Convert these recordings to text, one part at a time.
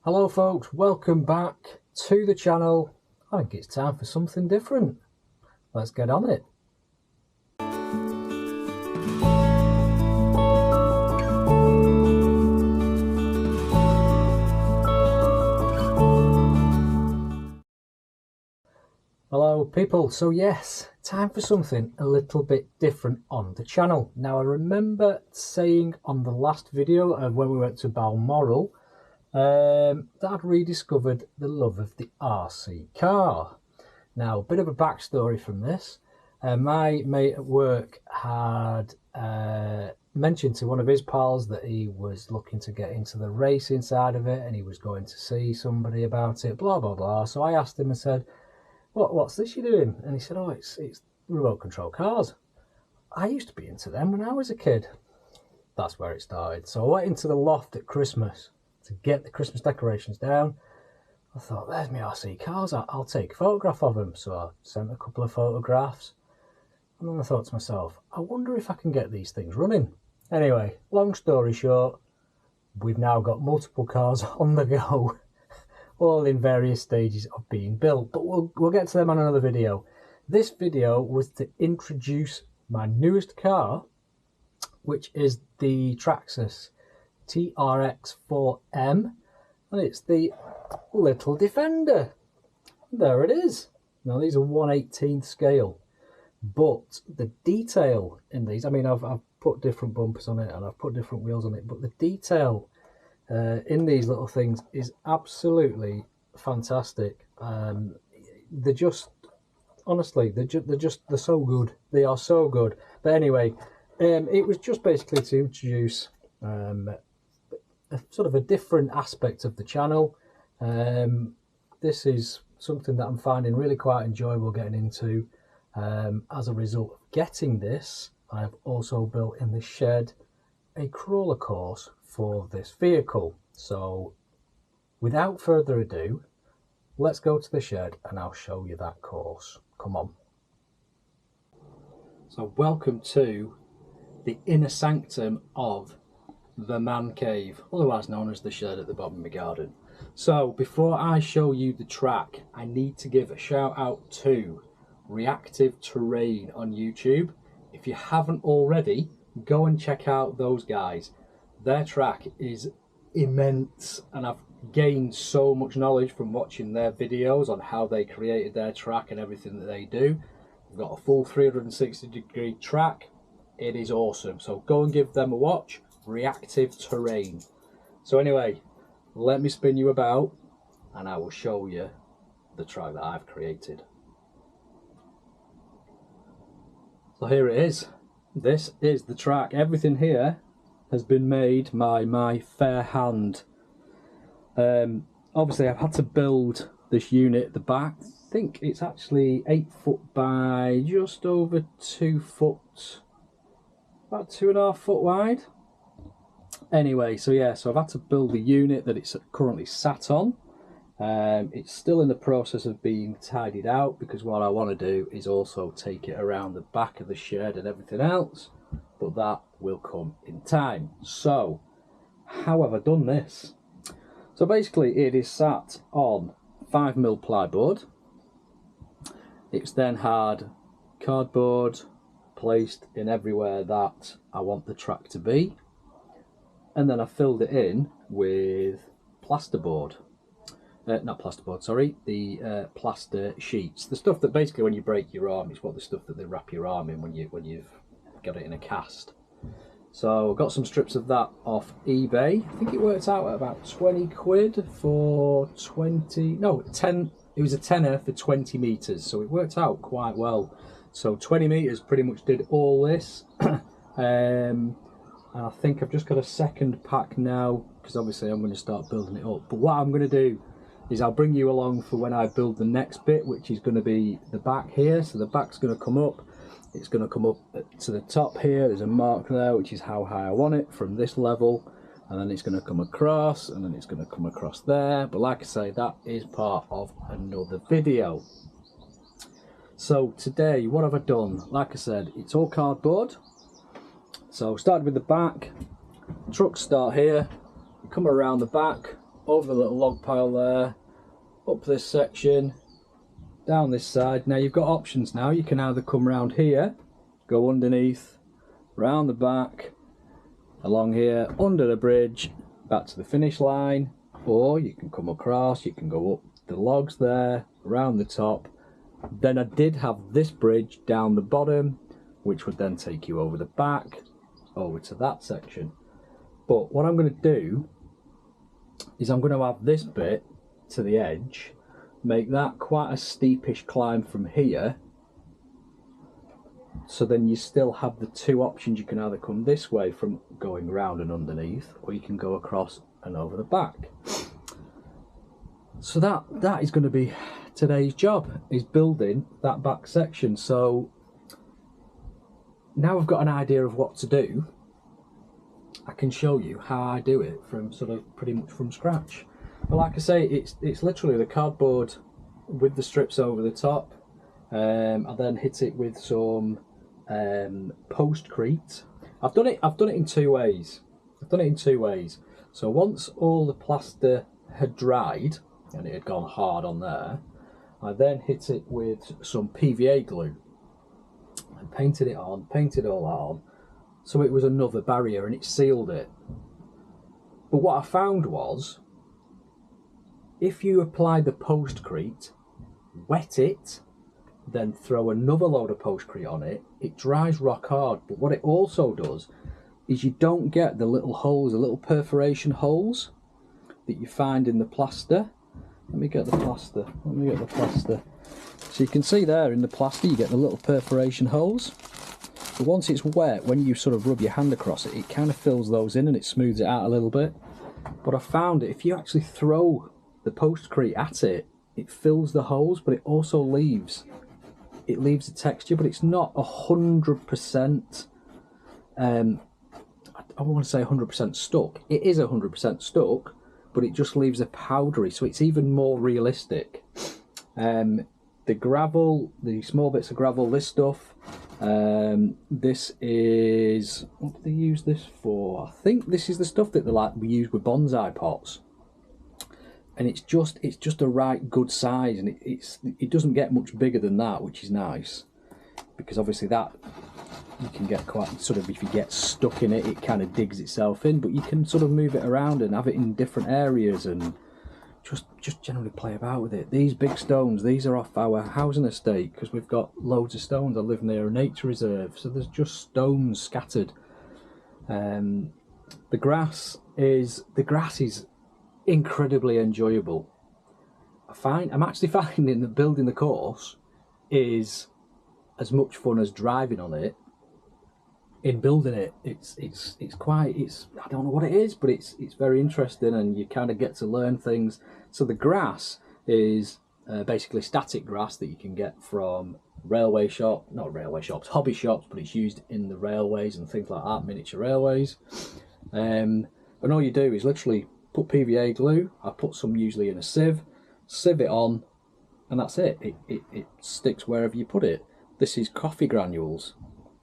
Hello folks, welcome back to the channel. I think it's time for something different. Let's get on it. Hello people, so yes, time for something a little bit different on the channel. Now I remember saying on the last video of when we went to Balmoral that I'd rediscovered the love of the RC car. Now, a bit of a backstory from this. My mate at work had mentioned to one of his pals that he was looking to get into the racing side of it and he was going to see somebody about it, blah, blah, blah. So I asked him and said, what's this you're doing? And he said, oh, it's remote control cars. I used to be into them when I was a kid. That's where it started. So I went into the loft at Christmas to get the Christmas decorations down. I thought, there's my RC cars, I'll take a photograph of them. So I sent a couple of photographs. And then I thought to myself, I wonder if I can get these things running. Anyway, long story short, we've now got multiple cars on the go, all in various stages of being built. But we'll get to them on another video. This video was to introduce my newest car, which is the Traxxas TRX 4M. And it's the little Defender. There it is. Now these are 1/18th scale, but the detail in these, I mean, I've put different bumpers on it and I've put different wheels on it, but the detail in these little things is absolutely fantastic. They're just, honestly, they're so good. They are so good. But anyway, it was just basically to introduce a sort of a different aspect of the channel. This is something that I'm finding really quite enjoyable getting into. As a result of getting this, I've also built in the shed a crawler course for this vehicle. So without further ado, let's go to the shed and I'll show you that course. Come on. So welcome to the inner sanctum of the man cave, otherwise known as the shed at the bottom of my garden. So before I show you the track, I need to give a shout out to Reactive Terrain on YouTube. If you haven't already, go and check out those guys. Their track is immense and I've gained so much knowledge from watching their videos on how they created their track and everything that they do. They've got a full 360-degree track. It is awesome, so go and give them a watch. Reactive Terrain. So anyway, let me spin you about and I will show you the track that I've created. So here it is. This is the track. Everything here has been made by my fair hand. Obviously I've had to build this unit at the back. I think it's actually 8 foot by just over 2 foot, about 2.5 foot wide. Anyway, so yeah, so I've had to build the unit that it's currently sat on. It's still in the process of being tidied out because what I want to do is also take it around the back of the shed and everything else, but that will come in time. So how have I done this? So basically it is sat on 5mm plyboard. It's then had cardboard placed in everywhere that I want the track to be, and then I filled it in with plasterboard. Not plasterboard, sorry, the plaster sheets. The stuff that basically when you break your arm, it's what the stuff that they wrap your arm in when you've got it in a cast. So I got some strips of that off eBay. I think it worked out at about 20 quid for 10, it was a tenner for 20 meters. So it worked out quite well. So 20 meters pretty much did all this. And I think I've just got a second pack now because obviously I'm going to start building it up. But what I'm going to do is I'll bring you along for when I build the next bit, which is going to be the back here. So the back's going to come up. It's going to come up to the top here. There's a mark there, which is how high I want it from this level. And then it's going to come across, and then it's going to come across there. But like I say, that is part of another video. So today, what have I done? Like I said, it's all cardboard. So started with the back. Trucks start here, come around the back, over the little log pile there, up this section, down this side. Now you've got options now. You can either come round here, go underneath, round the back, along here, under the bridge, back to the finish line, or you can come across, you can go up the logs there, around the top. Then I did have this bridge down the bottom, which would then take you over the back, over to that section. But what I'm going to do is I'm going to have this bit to the edge, make that quite a steepish climb from here, so then you still have the two options. You can either come this way from going round and underneath, or you can go across and over the back. So that is going to be today's job, is building that back section. So now I've got an idea of what to do, I can show you how I do it from sort of pretty much from scratch. But like I say, it's literally the cardboard with the strips over the top. I then hit it with some postcrete. I've done it in two ways. So once all the plaster had dried and it had gone hard on there, I then hit it with some PVA glue and painted it on, painted all that on, so it was another barrier and it sealed it. But what I found was, if you apply the postcrete, wet it, then throw another load of postcrete on it, it dries rock hard. But what it also does is you don't get the little holes, the little perforation holes that you find in the plaster. Let me get the plaster. So you can see there in the plaster you get the little perforation holes. But once it's wet, when you sort of rub your hand across it, it kind of fills those in and it smooths it out a little bit. But I found it, if you actually throw the postcrete at it, it fills the holes, but it also leaves a texture, but it's not 100%. I want to say 100% stuck. It is 100% stuck, but it just leaves a powdery, so it's even more realistic. The gravel, the small bits of gravel, this stuff, this is, what do they use this for? I think this is the stuff that we use with bonsai pots. And it's just a right good size, and it doesn't get much bigger than that, which is nice, because obviously that you can get quite sort of, if you get stuck in it, it kind of digs itself in, but you can sort of move it around and have it in different areas and just generally play about with it. These big stones, these are off our housing estate, because we've got loads of stones. I live near a nature reserve, so there's just stones scattered. The grass is incredibly enjoyable. I'm actually finding that building the course is as much fun as driving on it. In building it, it's I don't know what it is, but it's very interesting, and you kind of get to learn things. So the grass is basically static grass that you can get from hobby shops, but it's used in the railways and things like that, miniature railways. And all you do is literally put PVA glue. I put some usually in a sieve it on, and that's it. It sticks wherever you put it. This is coffee granules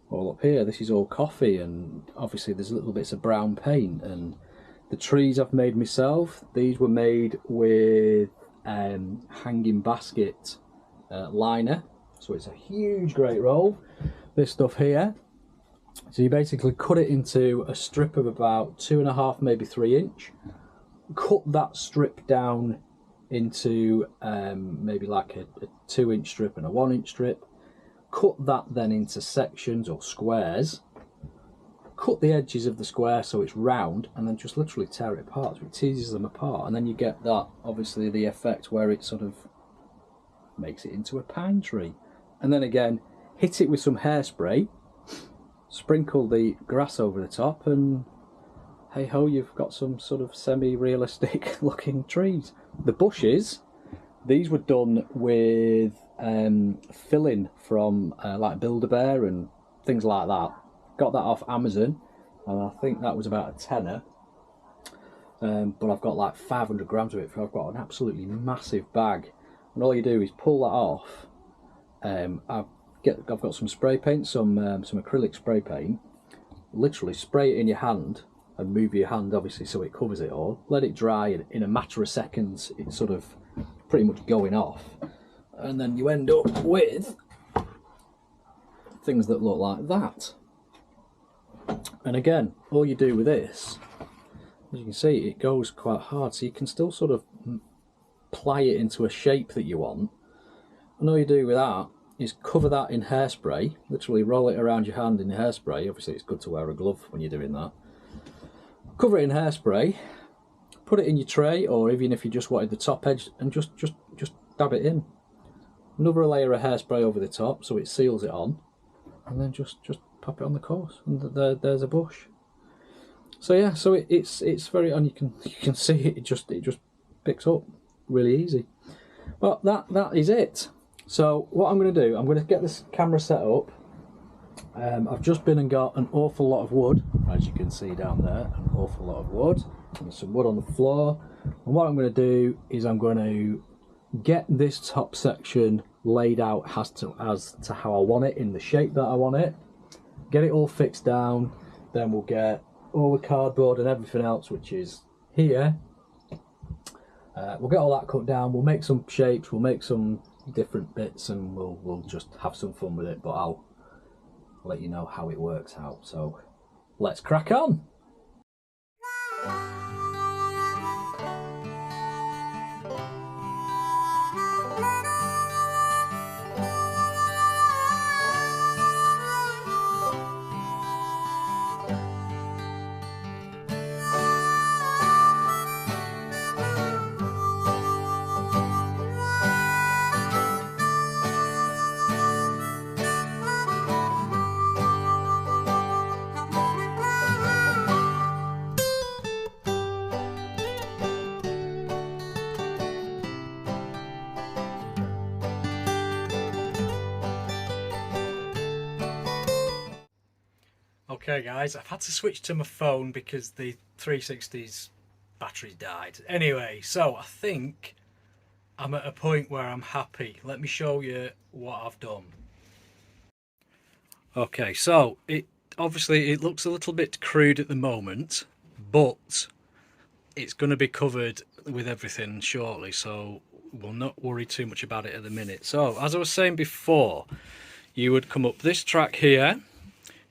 all up here. This is all coffee, and obviously there's little bits of brown paint. And the trees I've made myself. These were made with hanging basket liner, so it's a huge great roll. This stuff here, so you basically cut it into a strip of about 2.5, maybe 3 inch. Cut that strip down into maybe like a 2 inch strip and a 1 inch strip. Cut that then into sections or squares. Cut the edges of the square so it's round, and then just literally tear it apart, so it teases them apart, and then you get that, obviously, the effect where it sort of makes it into a pine tree. And then again, hit it with some hairspray, sprinkle the grass over the top, and hey ho, you've got some sort of semi-realistic looking trees. The bushes, these were done with filling from like Build-A-Bear and things like that. Got that off Amazon, and I think that was about a tenner. But I've got like 500 grams of it, so I've got an absolutely massive bag. And all you do is pull that off. I've got some spray paint, some acrylic spray paint. Literally spray it in your hand, and move your hand obviously so it covers it all. Let it dry, and in a matter of seconds it's sort of pretty much going off, and then you end up with things that look like that. And again, all you do with this, as you can see, it goes quite hard, so you can still sort of ply it into a shape that you want. And all you do with that is cover that in hairspray, literally roll it around your hand in hairspray. Obviously it's good to wear a glove when you're doing that. Cover it in hairspray, put it in your tray, or even if you just wanted the top edge, and just dab it in. Another layer of hairspray over the top so it seals it on, and then just pop it on the course, and there's a bush. So yeah, so it's very, and you can see it just picks up really easy. But that is it. So what I'm going to do, I'm going to get this camera set up. I've just been and got an awful lot of wood, as you can see down there, an awful lot of wood. There's some wood on the floor, and what I'm going to do is I'm going to get this top section laid out as to how I want it, in the shape that I want it, get it all fixed down, then we'll get all the cardboard and everything else which is here, we'll get all that cut down, we'll make some shapes, we'll make some different bits, and we'll just have some fun with it, but I'll let you know how it works out. So let's crack on. Okay guys, I've had to switch to my phone because the 360's battery died. Anyway, so I think I'm at a point where I'm happy. Let me show you what I've done. Okay, so obviously it looks a little bit crude at the moment, but it's going to be covered with everything shortly, so we'll not worry too much about it at the minute. So as I was saying before, you would come up this track here,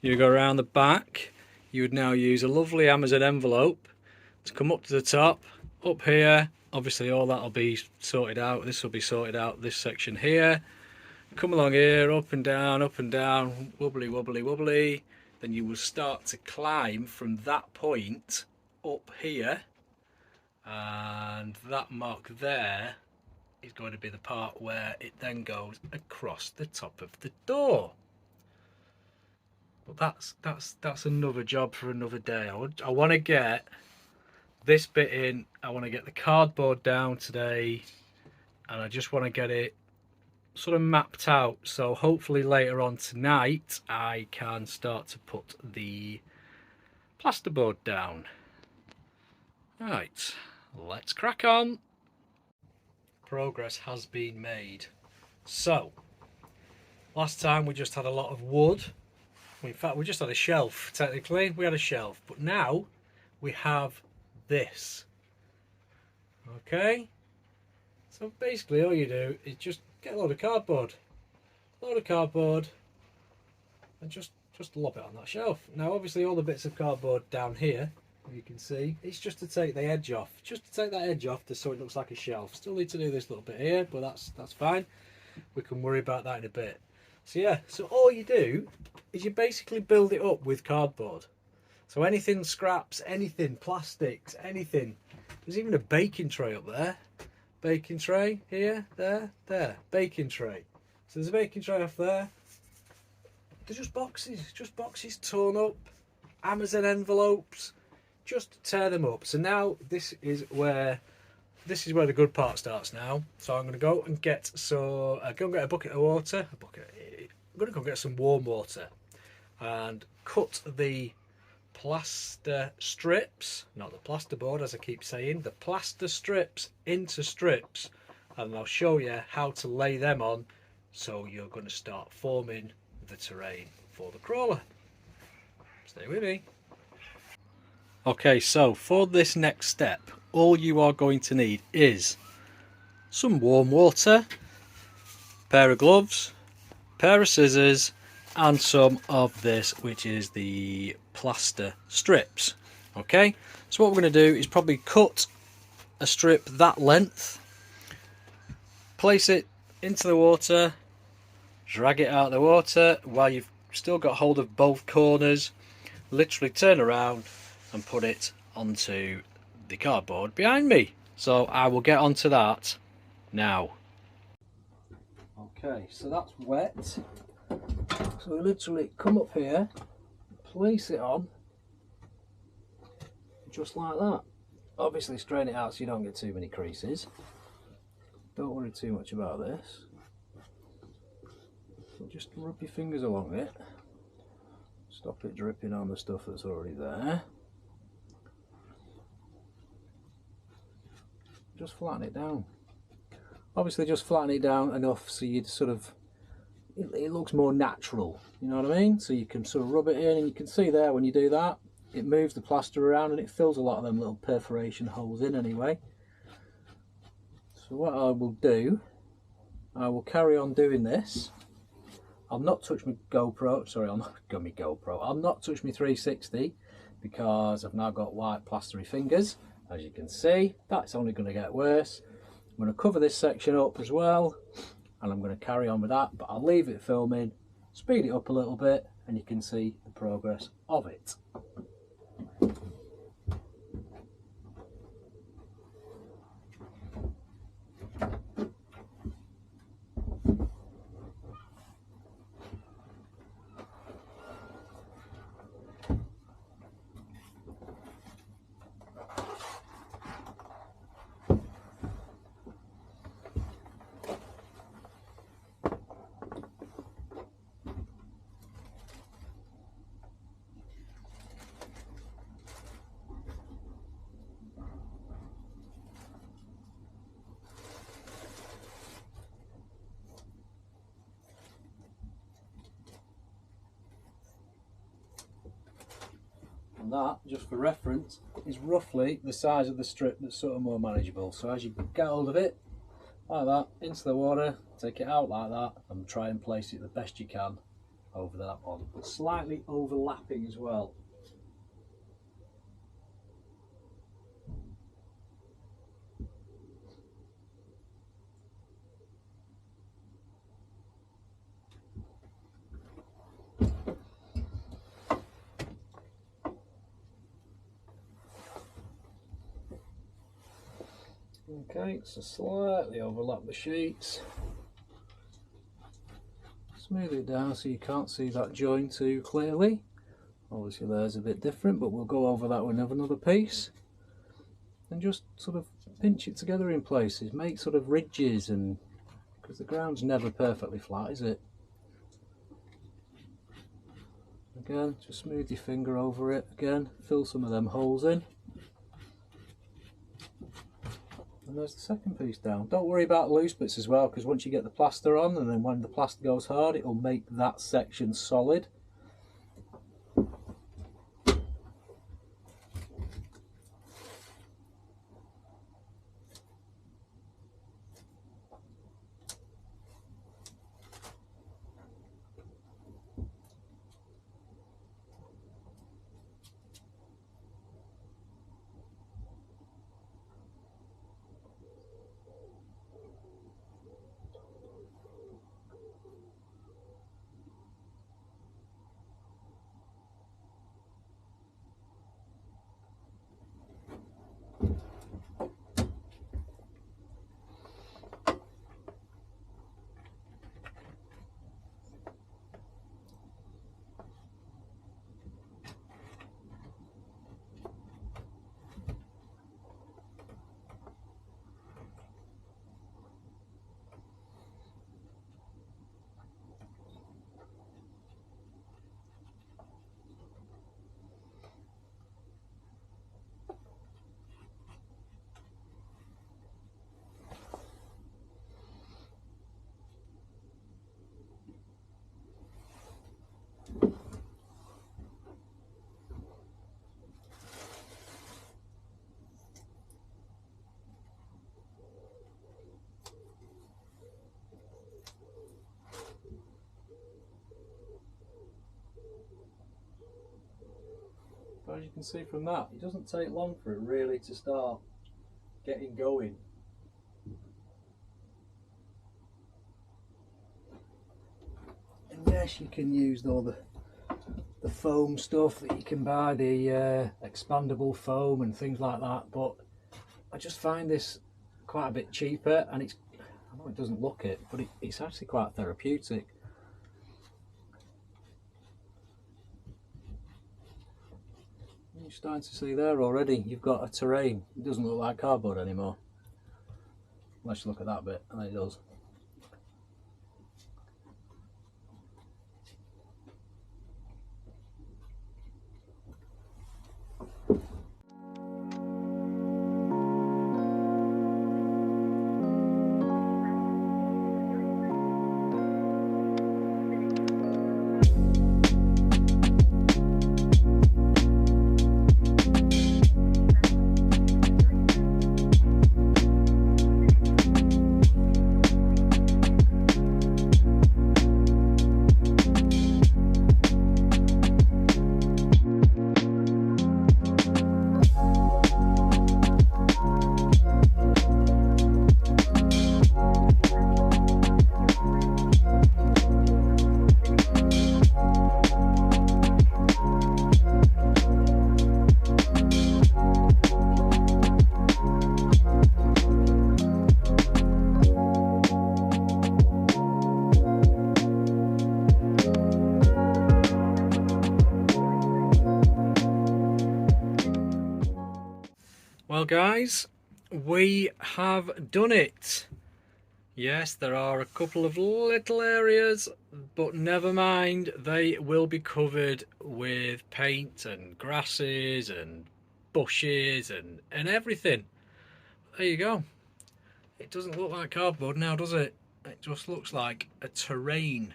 you go around the back, you would now use a lovely Amazon envelope to come up to the top, up here. Obviously all that will be sorted out, this will be sorted out, this section here. Come along here, up and down, wobbly, wobbly, wobbly. Then you will start to climb from that point up here, and that mark there is going to be the part where it then goes across the top of the door. But that's another job for another day. I want to get this bit in, I want to get the cardboard down today, and I just want to get it sort of mapped out, so hopefully later on tonight I can start to put the plasterboard down. Right, let's crack on. Progress has been made. So last time we just had a lot of wood. In fact, we just had a shelf. Technically we had a shelf, but now we have this. Okay, so basically all you do is just get a load of cardboard, and just lob it on that shelf. Now obviously all the bits of cardboard down here, you can see, it's just to take the edge off, just to take that edge off, just so it looks like a shelf. Still need to do this little bit here, but that's fine. We can worry about that in a bit. So yeah, so all you do is you basically build it up with cardboard. So anything scraps, anything plastics, anything. There's even a baking tray up there. Baking tray here, there, baking tray. So there's a baking tray off there. They're just boxes torn up, Amazon envelopes, just tear them up. So now this is where the good part starts now. So I'm going to go and get a bucket of water. I'm going to go get some warm water and cut the plaster strips, not the plasterboard as I keep saying, the plaster strips into strips, and I'll show you how to lay them on so you're going to start forming the terrain for the crawler. Stay with me. Okay, so for this next step, all you are going to need is some warm water, pair of gloves, pair of scissors, and some of this, which is the plaster strips. Okay, so what we're going to do is probably cut a strip that length, place it into the water, drag it out of the water while you've still got hold of both corners, literally turn around and put it onto the cardboard behind me. So I will get onto that now. Okay, so that's wet. So we literally come up here, place it on, just like that. Obviously strain it out so you don't get too many creases. Don't worry too much about this. So just rub your fingers along it. Stop it dripping on the stuff that's already there. Just flatten it down. Obviously just flatten it down enough so you sort of, it looks more natural, you know what I mean? So you can sort of rub it in, and you can see there when you do that, it moves the plaster around and it fills a lot of them little perforation holes in anyway. So what I will do, I will carry on doing this. I'll not touch my GoPro, sorry, I'll not touch my 360 because I've now got white plastery fingers. As you can see, that's only going to get worse. I'm going to cover this section up as well, and I'm going to carry on with that, but I'll leave it filming, speed it up a little bit, and you can see the progress of it. And that, just for reference, is roughly the size of the strip that's sort of more manageable. So as you get hold of it, like that, into the water, take it out like that, and try and place it the best you can over that one. But slightly overlapping as well. Okay, so slightly overlap the sheets. Smooth it down so you can't see that join too clearly. Obviously there's a bit different, but we'll go over that with another piece. And just sort of pinch it together in places, make sort of ridges, and because the ground's never perfectly flat, is it? Again, just smooth your finger over it, again, fill some of them holes in. And there's the second piece down. Don't worry about loose bits as well, because once you get the plaster on, and then when the plaster goes hard, it will make that section solid. see from that, it doesn't take long for it really to start getting going. And yes, you can use all the foam stuff that you can buy, the expandable foam and things like that, but I just find this quite a bit cheaper, and it's, I know it doesn't look it, but it's actually quite therapeutic. You're starting to see there already, you've got a terrain. It doesn't look like cardboard anymore. Let's look at that bit, and it does. Well guys, we have done it. Yes, there are a couple of little areas, but never mind, they will be covered with paint and grasses and bushes and everything. There you go. It doesn't look like cardboard now, does it? It just looks like a terrain.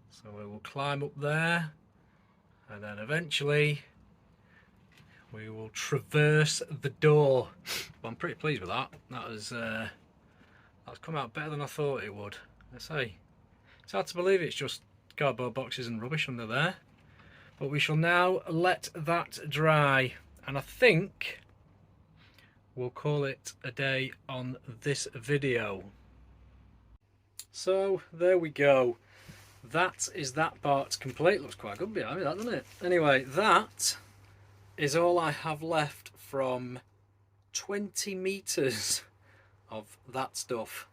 So we will climb up there, and then eventually we will traverse the door. Well, I'm pretty pleased with that. That's come out better than I thought it would. I say, it's hard to believe it's just cardboard boxes and rubbish under there. But we shall now let that dry, and I think we'll call it a day on this video. So there we go. That is that part complete. Looks quite good behind me, that, doesn't it? Anyway, that is all I have left from 20 meters of that stuff,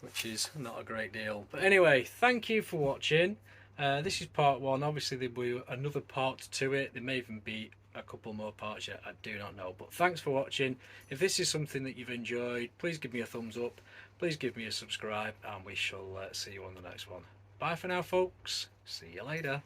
which is not a great deal. But anyway, thank you for watching. This is part one. Obviously there will be another part to it. There may even be a couple more parts yet, I do not know. But thanks for watching. If this is something that you've enjoyed, please give me a thumbs up, please give me a subscribe, and we shall see you on the next one. Bye for now folks, see you later.